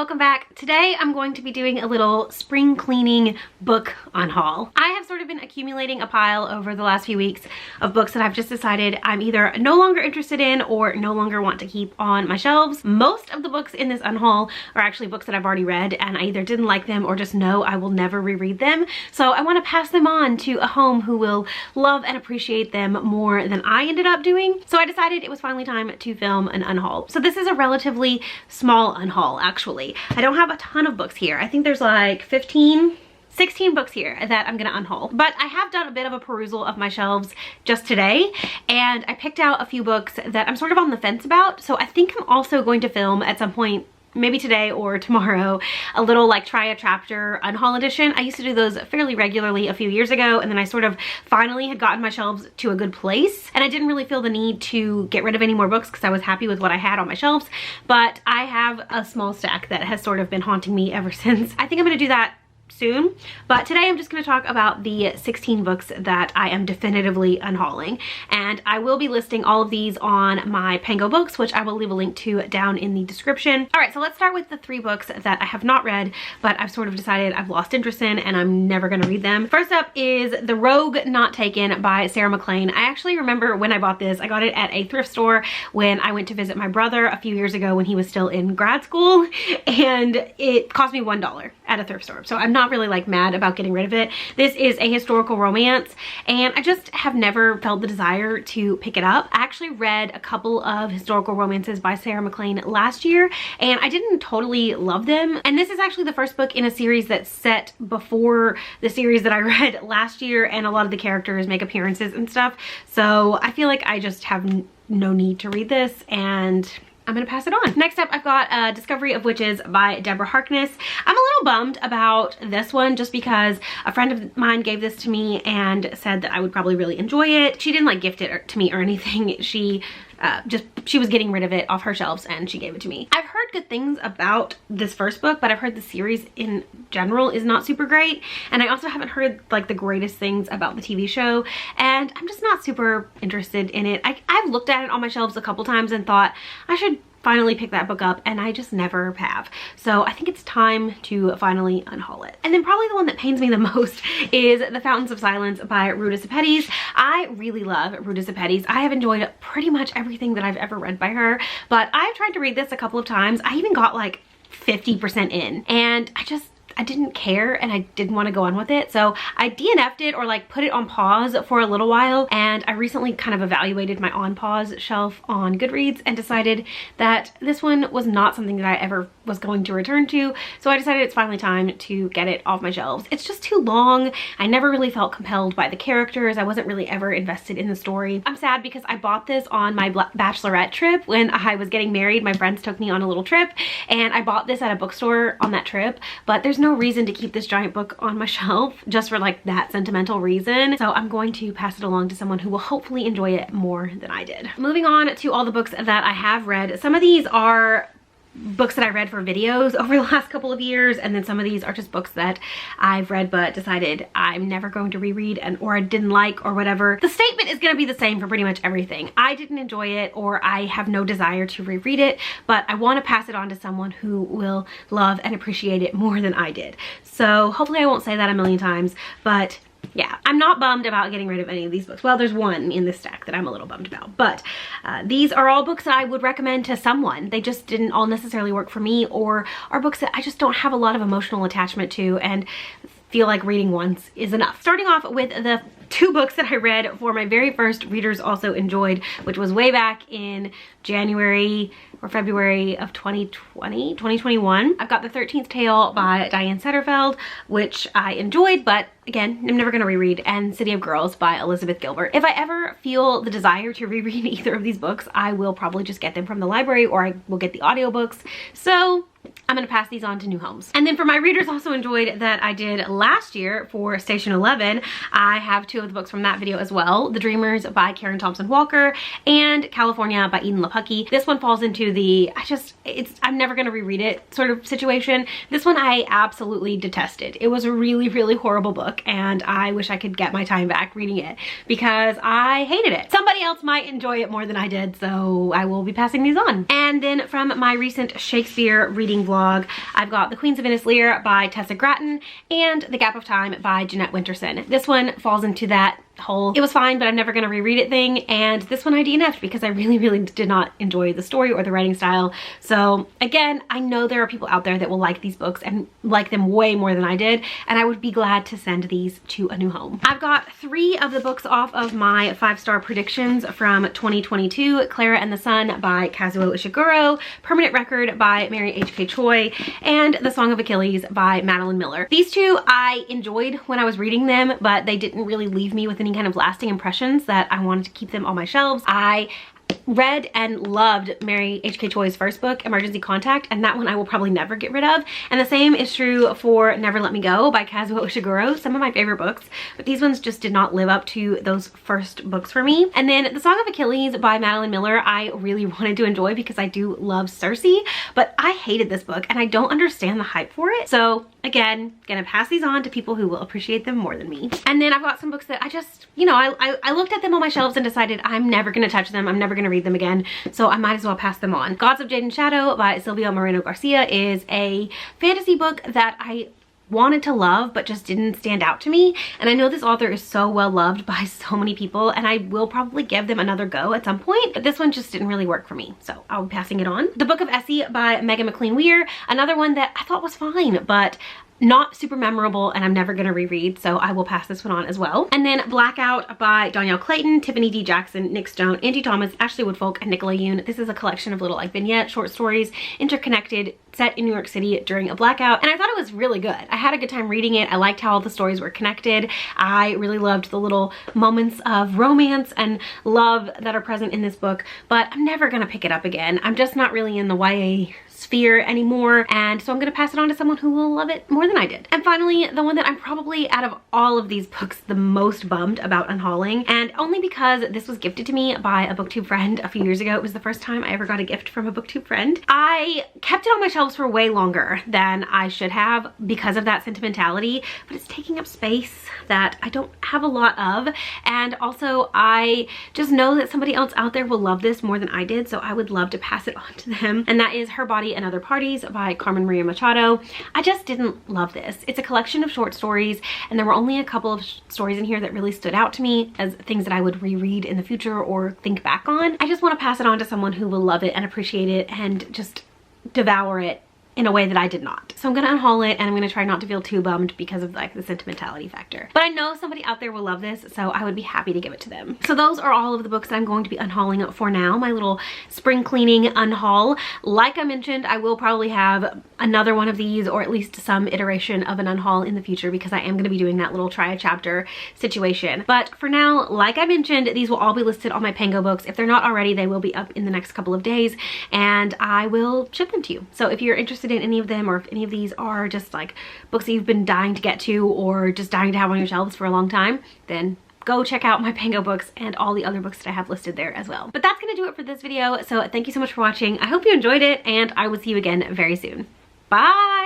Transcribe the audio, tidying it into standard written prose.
welcome back. Today I'm going to be doing a little spring cleaning book unhaul. I have sort of been accumulating a pile over the last few weeks of books that I've just decided I'm either no longer interested in or no longer want to keep on my shelves. Most of the books in this unhaul are actually books that I've already read and I either didn't like them or just know I will never reread them. So I want to pass them on to a home who will love and appreciate them more than I ended up doing. So I decided it was finally time to film an unhaul. So this is a relatively small unhaul actually. I don't have a ton of books here. I think there's like 16 books here that I'm gonna unhaul. But I have done a bit of a perusal of my shelves just today, and I picked out a few books that I'm sort of on the fence about. So I think I'm also going to film at some point, maybe today or tomorrow, a little like try a chapter unhaul edition. I used to do those fairly regularly a few years ago, and then I sort of finally had gotten my shelves to a good place, and I didn't really feel the need to get rid of any more books because I was happy with what I had on my shelves. But I have a small stack that has sort of been haunting me ever since. I think I'm gonna do that soon, but today I'm just going to talk about the 16 books that I am definitively unhauling, and I will be listing all of these on my Pango Books, which I will leave a link to down in the description. All right, so let's start with the 3 books that I have not read, but I've sort of decided I've lost interest in and I'm never going to read them. First up is The Rogue Not Taken by Sarah MacLean. I actually remember when I bought this. I got it at a thrift store when I went to visit my brother a few years ago when he was still in grad school, and it cost me $1 at a thrift store. So I'm not really like mad about getting rid of it. This is a historical romance and I just have never felt the desire to pick it up. I actually read a couple of historical romances by Sarah MacLean last year and I didn't totally love them. And this is actually the first book in a series that's set before the series that I read last year, and a lot of the characters make appearances and stuff. So I feel like I just have no need to read this, and I'm gonna pass it on. Next up, I've got Discovery of Witches by Deborah Harkness. I'm a little bummed about this one just because a friend of mine gave this to me and said that I would probably really enjoy it. She didn't like gift it to me or anything. She was getting rid of it off her shelves and she gave it to me. I've heard good things about this first book, but I've heard the series in general is not super great, and I also haven't heard like the greatest things about the TV show, and I'm just not super interested in it. I've looked at it on my shelves a couple times and thought I should finally pick that book up, and I just never have. So I think it's time to finally unhaul it. And then probably the one that pains me the most is The Fountains of Silence by Ruta Sepetys. I really love Ruta Sepetys. I have enjoyed pretty much everything that I've ever read by her, but I've tried to read this a couple of times. I even got like 50% in, and I didn't care and I didn't want to go on with it. So I DNF'd it, or like put it on pause for a little while, and I recently kind of evaluated my on pause shelf on Goodreads and decided that this one was not something that I ever was going to return to. So I decided it's finally time to get it off my shelves. It's just too long. I never really felt compelled by the characters. I wasn't really ever invested in the story. I'm sad because I bought this on my bachelorette trip. When I was getting married, my friends took me on a little trip and I bought this at a bookstore on that trip, but there's no reason to keep this giant book on my shelf just for like that sentimental reason. So I'm going to pass it along to someone who will hopefully enjoy it more than I did. Moving on to all the books that I have read. Some of these are books that I read for videos over the last couple of years, and then some of these are just books that I've read but decided I'm never going to reread, or I didn't like, or whatever. The statement is gonna be the same for pretty much everything. I didn't enjoy it, or I have no desire to reread it, but I want to pass it on to someone who will love and appreciate it more than I did. So hopefully I won't say that a million times, but yeah, I'm not bummed about getting rid of any of these books. Well, there's one in this stack that I'm a little bummed about, but these are all books that I would recommend to someone. They just didn't all necessarily work for me, or are books that I just don't have a lot of emotional attachment to and feel like reading once is enough. Starting off with the 2 books that I read for my very first Readers Also Enjoyed, which was way back in January or February of 2021. I've got The 13th Tale by Diane Setterfeld, which I enjoyed, but again, I'm never gonna reread, and City of Girls by Elizabeth Gilbert. If I ever feel the desire to reread either of these books, I will probably just get them from the library, or I will get the audiobooks. So I'm gonna pass these on to new homes. And then for my Readers Also Enjoyed that I did last year for Station 11, I have 2 of the books from that video as well. The Dreamers by Karen Thompson Walker and California by Eden LaPucky. This one falls into the I'm never gonna reread it sort of situation. This one I absolutely detested. It was a really, really horrible book, and I wish I could get my time back reading it because I hated it. Somebody else might enjoy it more than I did, so I will be passing these on. And then from my recent Shakespeare reading vlog, catalog. I've got The Queens of Innis Lear by Tessa Gratton and The Gap of Time by Jeanette Winterson. This one falls into that whole it was fine but I'm never gonna reread it thing, and this one I DNF'd because I really did not enjoy the story or the writing style. So again, I know there are people out there that will like these books and like them way more than I did, and I would be glad to send these to a new home. I've got 3 of the books off of my 5-star predictions from 2022. Clara and the Sun by Kazuo Ishiguro, Permanent Record by Mary H.K. Choi, and The Song of Achilles by Madeline Miller. These 2 I enjoyed when I was reading them, but they didn't really leave me with any kind of lasting impressions that I wanted to keep them on my shelves. I read and loved Mary H.K. Choi's first book, Emergency Contact, and that one I will probably never get rid of. And the same is true for Never Let Me Go by Kazuo Ishiguro, some of my favorite books, but these ones just did not live up to those first books for me. And then The Song of Achilles by Madeline Miller I really wanted to enjoy because I do love Circe, but I hated this book and I don't understand the hype for it. So again, gonna pass these on to people who will appreciate them more than me. And then I've got some books that I just, you know, I looked at them on my shelves and decided I'm never gonna touch them, I'm never gonna read them again, so I might as well pass them on. Gods of Jade and Shadow by Silvia Moreno Garcia is a fantasy book that I wanted to love but just didn't stand out to me, and I know this author is so well loved by so many people and I will probably give them another go at some point, but this one just didn't really work for me, so I'll be passing it on. The Book of Essie by Megan McLean Weir, another one that I thought was fine but not super memorable and I'm never gonna reread, so I will pass this one on as well. And then Blackout by Danielle Clayton, Tiffany D. Jackson, Nick Stone, Angie Thomas, Ashley Woodfolk, and Nicola Yoon. This is a collection of little like vignette short stories interconnected, set in New York City during a blackout, and I thought it was really good. I had a good time reading it. I liked how all the stories were connected. I really loved the little moments of romance and love that are present in this book, but I'm never gonna pick it up again. I'm just not really in the YA sphere anymore, and so I'm gonna pass it on to someone who will love it more than I did. And finally, the one that I'm probably out of all of these books the most bummed about unhauling, and only because this was gifted to me by a booktube friend a few years ago. It was the first time I ever got a gift from a booktube friend. I kept it on my shelves for way longer than I should have because of that sentimentality, but it's taking up space that I don't have a lot of, and also I just know that somebody else out there will love this more than I did, so I would love to pass it on to them, and that is Her Body and Other Parties by Carmen Maria Machado. I just didn't love this. It's a collection of short stories, and there were only a couple of stories in here that really stood out to me as things that I would reread in the future or think back on. I just want to pass it on to someone who will love it and appreciate it and just devour it in a way that I did not. So I'm gonna unhaul it and I'm gonna try not to feel too bummed because of like the sentimentality factor. But I know somebody out there will love this, so I would be happy to give it to them. So those are all of the books that I'm going to be unhauling for now, my little spring cleaning unhaul. Like I mentioned, I will probably have another one of these or at least some iteration of an unhaul in the future because I am gonna be doing that little try a chapter situation. But for now, like I mentioned, these will all be listed on my Pango books. If they're not already, they will be up in the next couple of days and I will ship them to you. So if you're interested in any of them, or if any of these are just like books that you've been dying to get to or just dying to have on your shelves for a long time, then go check out my Pango books and all the other books that I have listed there as well. But that's gonna do it for this video, so thank you so much for watching. I hope you enjoyed it and I will see you again very soon. Bye!